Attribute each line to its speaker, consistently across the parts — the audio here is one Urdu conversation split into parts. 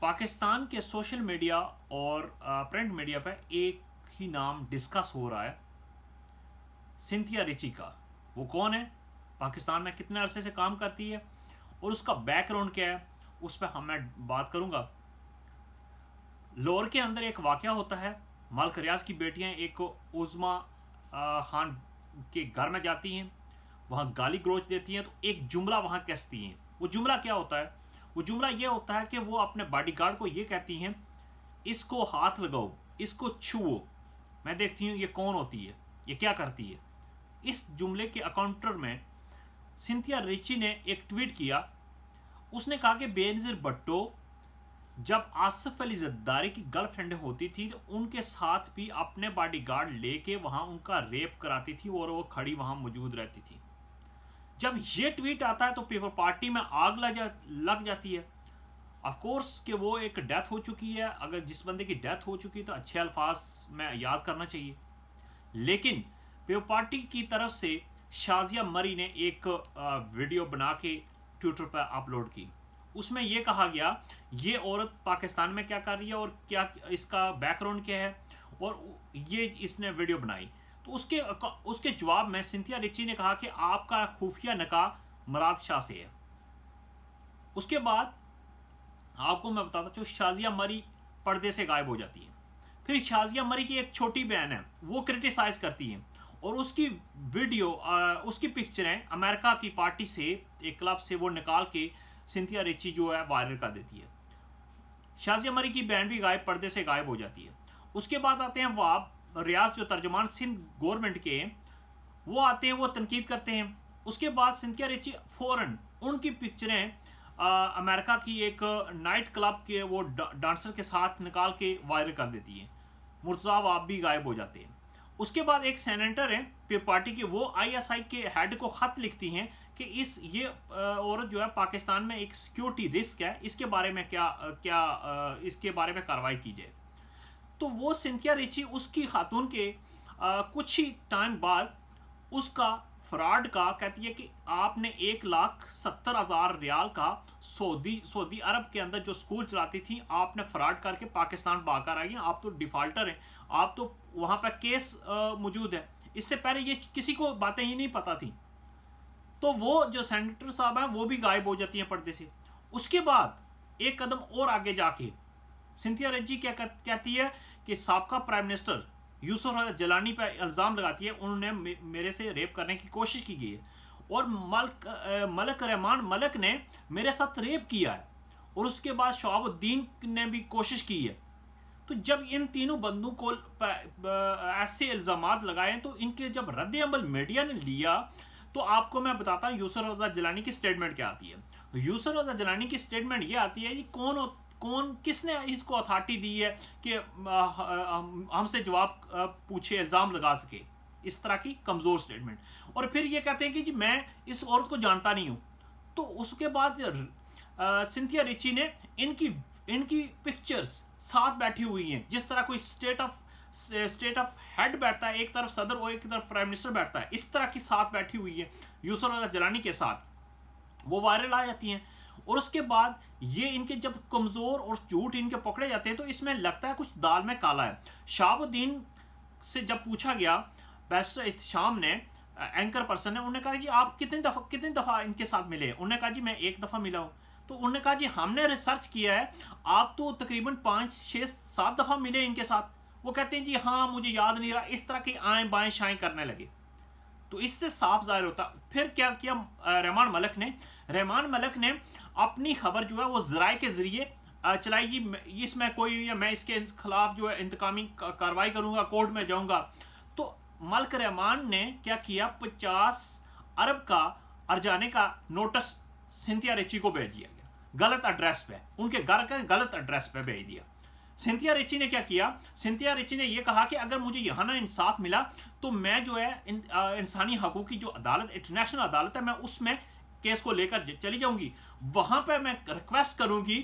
Speaker 1: پاکستان کے سوشل میڈیا اور پرنٹ میڈیا پہ ایک ہی نام ڈسکس ہو رہا ہے، سنتھیا ریچی کا۔ وہ کون ہے، پاکستان میں کتنے عرصے سے کام کرتی ہے، اور اس کا بیک گراؤنڈ کیا ہے، اس پہ میں بات کروں گا۔ لاہور کے اندر ایک واقعہ ہوتا ہے، ملک ریاض کی بیٹیاں ایک عظما خان کے گھر میں جاتی ہیں، وہاں گالی گلوچ دیتی ہیں، تو ایک جملہ وہاں کہتی ہیں۔ وہ جملہ کیا ہوتا ہے؟ وہ جملہ یہ ہوتا ہے کہ وہ اپنے باڈی گارڈ کو یہ کہتی ہیں، اس کو ہاتھ لگاؤ، اس کو چھوؤ، میں دیکھتی ہوں یہ کون ہوتی ہے، یہ کیا کرتی ہے۔ اس جملے کے اکاؤنٹر میں سنتھیا ریچی نے ایک ٹویٹ کیا۔ اس نے کہا کہ بے نظیر بھٹو جب آصف علی زرداری کی گرل فرینڈ ہوتی تھی تو ان کے ساتھ بھی اپنے باڈی گارڈ لے کے وہاں ان کا ریپ کراتی تھی اور وہ کھڑی وہاں موجود رہتی تھی۔ جب یہ ٹویٹ آتا ہے تو پیپل پارٹی میں آگ لگ جاتی ہے۔ آف کورس کہ وہ ایک ڈیتھ ہو چکی ہے، اگر جس بندے کی ڈیتھ ہو چکی تو اچھے الفاظ میں یاد کرنا چاہیے، لیکن پیپل پارٹی کی طرف سے شازیہ مری نے ایک ویڈیو بنا کے ٹویٹر پہ اپلوڈ کی۔ اس میں یہ کہا گیا یہ عورت پاکستان میں کیا کر رہی ہے اور کیا اس کا بیک گراؤنڈ کیا ہے، اور یہ اس نے ویڈیو بنائی۔ تو اس کے جواب میں سنتھیا ریچی نے کہا کہ آپ کا خفیہ نکاح مراد شاہ سے ہے۔ اس کے بعد آپ کو میں بتاتا چاہوں، شازیہ مری پردے سے غائب ہو جاتی ہے۔ پھر شازیہ مری کی ایک چھوٹی بہن ہے، وہ کرٹیسائز کرتی ہے، اور اس کی ویڈیو اس کی پکچریں امریکہ کی پارٹی سے ایک کلب سے وہ نکال کے سنتھیا ریچی جو ہے وائرل کر دیتی ہے۔ شازیہ مری کی بہن بھی پردے سے غائب ہو جاتی ہے۔ اس کے بعد آتے ہیں واب ریاض، جو ترجمان سندھ گورنمنٹ کے، وہ آتے ہیں، وہ تنقید کرتے ہیں۔ اس کے بعد سنتھیا ریچی فوراً ان کی پکچریں امریکہ کی ایک نائٹ کلب کے وہ ڈانسر کے ساتھ نکال کے وائرل کر دیتی ہے۔ مرتضیٰ واب بھی غائب ہو جاتے ہیں۔ اس کے بعد ایک سینیٹر ہیں پیپل پارٹی کے، وہ آئی ایس آئی کے ہیڈ کو خط لکھتی ہیں کہ یہ عورت جو ہے پاکستان میں ایک سیکیورٹی رسک ہے، اس کے بارے میں اس کے بارے میں کارروائی کی جائے۔ تو وہ سنتھیا ریچی اس کی خاتون کے کچھ ہی ٹائم بعد اس کا فراڈ کا کہتی ہے کہ آپ نے 1,70,000 ریال کا سعودی عرب کے اندر جو سکول چلاتی تھی، آپ نے فراڈ کر کے پاکستان بھاگ کر آئی ہیں، آپ تو ڈیفالٹر ہیں، آپ تو وہاں پہ کیس موجود ہے۔ اس سے پہلے یہ کسی کو باتیں ہی نہیں پتہ تھیں۔ تو وہ جو سینیٹر صاحب ہیں وہ بھی غائب ہو جاتی ہیں پردے سے۔ اس کے بعد ایک قدم اور آگے جا کے سنتھیا ریچی کیا کہتی ہے کہ سابقہ پرائم منسٹر یوسف رضا جیلانی پہ الزام لگاتی ہے، انہوں نے میرے سے ریپ کرنے کی کوشش کی گئی ہے، اور ملک رحمان ملک نے میرے ساتھ ریپ کیا ہے، اور اس کے بعد شہاب الدین نے بھی کوشش کی ہے۔ تو جب ان تینوں بندوں کو ایسے الزامات لگائے تو ان کے جب رد عمل میڈیا نے لیا، تو آپ کو میں بتاتا ہوں یوسف رضا جیلانی کی سٹیٹمنٹ کیا آتی ہے۔ یوسف رضا جیلانی کی سٹیٹمنٹ یہ آتی ہے، یہ کس نے اس کو اتھارٹی دی ہے کہ ہم سے جواب پوچھے، الزام لگا سکے، اس طرح کی کمزور سٹیٹمنٹ۔ اور پھر یہ کہتے ہیں کہ جی میں اس عورت کو جانتا نہیں ہوں۔ تو اس کے بعد سنتھیا ریچی نے ان کی پکچرز ساتھ بیٹھی ہوئی ہیں، جس طرح کوئی اسٹیٹ آف ہیڈ بیٹھتا ہے، ایک طرف صدر اور ایک طرف پرائم منسٹر بیٹھتا ہے، اس طرح کی ساتھ بیٹھی ہوئی ہے یوسف رضا جیلانی کے ساتھ، وہ وائرل آ جاتی ہیں۔ اور اس کے بعد یہ ان کے جب کمزور اور جھوٹ ان کے پکڑے جاتے ہیں تو اس میں لگتا ہے کچھ دال میں کالا ہے۔ شہاب الدین سے جب پوچھا گیا، بیرسٹر احتشام نے، اینکر پرسن نے، انہوں نے کہا جی آپ کتنی دفعہ ان کے ساتھ ملے؟ انہوں نے کہا جی میں 1 دفعہ ملا ہوں۔ تو انہوں نے کہا جی ہم نے ریسرچ کیا ہے، آپ تو تقریباً 5 6 7 دفعہ ملے ان کے ساتھ۔ وہ کہتے ہیں جی ہاں مجھے یاد نہیں رہا، اس طرح کی آئیں بائیں شائیں کرنے لگے۔ تو اس سے صاف ظاہر ہوتا۔ پھر کیا کیا رحمان ملک نے اپنی خبر جو ہے وہ ذرائع کے ذریعے چلائی گی، اس میں میں اس کے خلاف جو ہے انتقامی کارروائی کروں گا، کورٹ میں جاؤں گا۔ تو ملک رحمان نے کیا کیا، 50 ارب کا ارجانے کا نوٹس سنتھیا ریچی کو بھیج دیا گیا، غلط ایڈریس پہ، ان کے گھر کے غلط ایڈریس پہ بھیج دیا۔ سنتھیا ریچی نے کیا کیا، سنتھیا ریچی نے یہ کہا کہ اگر مجھے یہاں نہ انصاف ملا تو میں جو ہے انسانی حقوق کی جو عدالت، انٹرنیشنل عدالت ہے، میں اس میں کیس کو لے کر چلی جاؤں گی، وہاں پہ میں ریکویسٹ کروں گی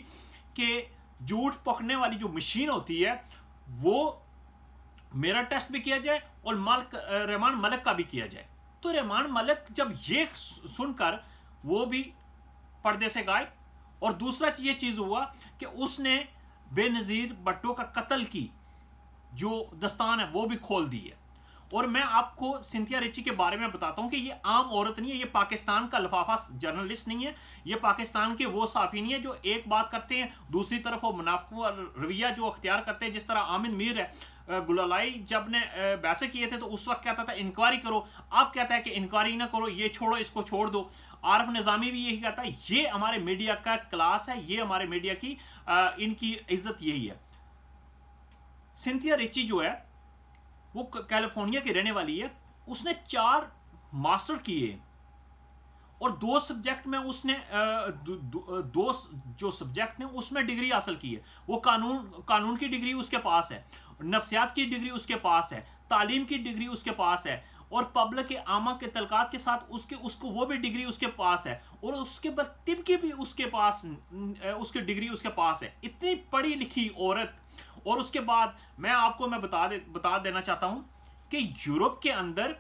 Speaker 1: کہ جھوٹ پکڑنے والی جو مشین ہوتی ہے وہ میرا ٹیسٹ بھی کیا جائے اور رحمان ملک کا بھی کیا جائے۔ تو رحمان ملک جب یہ سن کر وہ بھی پردے سے غائب، اور دوسرا یہ چیز ہوا کہ اس نے بے نظیر بھٹو کا قتل کی جو دستان ہے وہ بھی کھول دی ہے. اور میں آپ کو سنتھیا ریچی کے بارے میں بتاتا ہوں کہ یہ عام عورت نہیں ہے, یہ پاکستان کا لفافہ جرنلسٹ نہیں ہے, یہ پاکستان کے وہ صحافی نہیں ہے جو ایک بات کرتے ہیں دوسری طرف وہ منافق رویہ جو اختیار کرتے ہیں, جس طرح عامر میر ہے. گلالائی جب نے ویسے کیے تھے تو اس وقت کہتا تھا انکوائری کرو, اب کہتا ہے کہ انکوائری نہ کرو, یہ چھوڑو, اس کو چھوڑ دو. عارف نظامی بھی یہی کہتا ہے. یہ ہمارے میڈیا کا کلاس ہے, یہ ہمارے میڈیا کی ان کی عزت یہی ہے. سنتھیا ریچی جو ہے وہ کیلیفورنیا کی رہنے والی ہے. اس نے 4 ماسٹر کیے اور 2 سبجیکٹ میں اس نے دو جو سبجیکٹ ہیں اس میں ڈگری حاصل کی ہے. وہ قانون کی ڈگری اس کے پاس ہے, نفسیات کی ڈگری اس کے پاس ہے, تعلیم کی ڈگری اس کے پاس ہے, اور پبلک عامہ کے تعلقات کے ساتھ اس کو وہ بھی ڈگری اس کے پاس ہے, اور اس کے بعد طب کی بھی اس کے پاس اس کی ڈگری اس کے پاس ہے. اتنی پڑھی لکھی عورت. اور اس کے بعد میں آپ کو بتا دینا چاہتا ہوں کہ یورپ کے اندر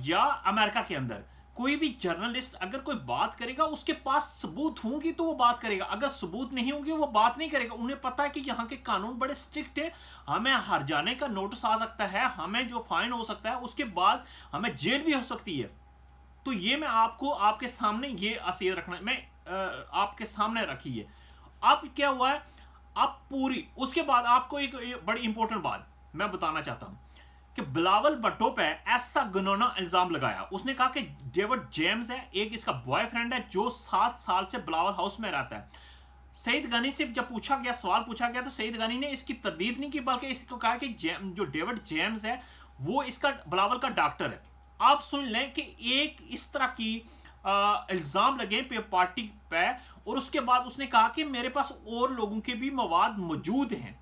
Speaker 1: یا امریکہ کے اندر کوئی بھی جرنلسٹ اگر کوئی بات کرے گا اس کے پاس ثبوت ہوں گی تو وہ بات کرے گا, اگر ثبوت نہیں ہوں گی وہ بات نہیں کرے گا. انہیں پتا ہے کہ یہاں کے قانون بڑے اسٹرکٹ ہیں, ہمیں ہر جانے کا نوٹس آ سکتا ہے, ہمیں جو فائن ہو سکتا ہے اس کے بعد ہمیں جیل بھی ہو سکتی ہے. تو یہ میں آپ کو آپ کے سامنے یہ حیثیت رکھنا میں آپ کے سامنے رکھی ہے. اب کیا ہوا ہے, اب پوری اس کے بعد آپ کو ایک بڑی امپورٹنٹ بات میں بتانا چاہتا ہوں کہ بلاول بھٹو پہ ایسا گنونا الزام لگایا. اس نے کہا کہ ڈیوڈ جیمز ہے, ایک اس کا بوائے فرینڈ ہے جو 7 سال سے بلاول ہاؤس میں رہتا ہے. سعید غنی سے جب سوال پوچھا گیا تو سعید غنی نے اس کی تردید نہیں کی, بلکہ اس کو کہا کہ جو ڈیوڈ جیمز ہے وہ اس کا بلاول کا ڈاکٹر ہے. آپ سن لیں کہ ایک اس طرح کی الزام لگے پارٹی پہ, اور اس کے بعد اس نے کہا کہ میرے پاس اور لوگوں کے بھی مواد موجود ہیں.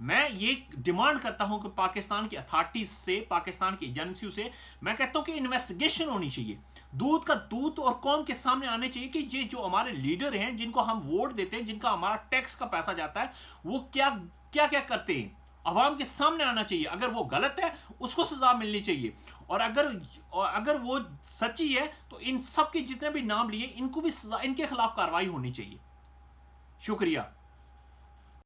Speaker 1: میں یہ ڈیمانڈ کرتا ہوں کہ پاکستان کی اتھارٹیز سے, پاکستان کی ایجنسیوں سے میں کہتا ہوں کہ انویسٹیگیشن ہونی چاہیے, دودھ کا دودھ اور قوم کے سامنے آنے چاہیے کہ یہ جو ہمارے لیڈر ہیں جن کو ہم ووٹ دیتے ہیں, جن کا ہمارا ٹیکس کا پیسہ جاتا ہے, وہ کیا کیا کرتے ہیں, عوام کے سامنے آنا چاہیے. اگر وہ غلط ہے اس کو سزا ملنی چاہیے, اور اگر وہ سچی ہے تو ان سب کے جتنے بھی نام لیے ان کو بھی سزا, ان کے خلاف کارروائی ہونی چاہیے. شکریہ.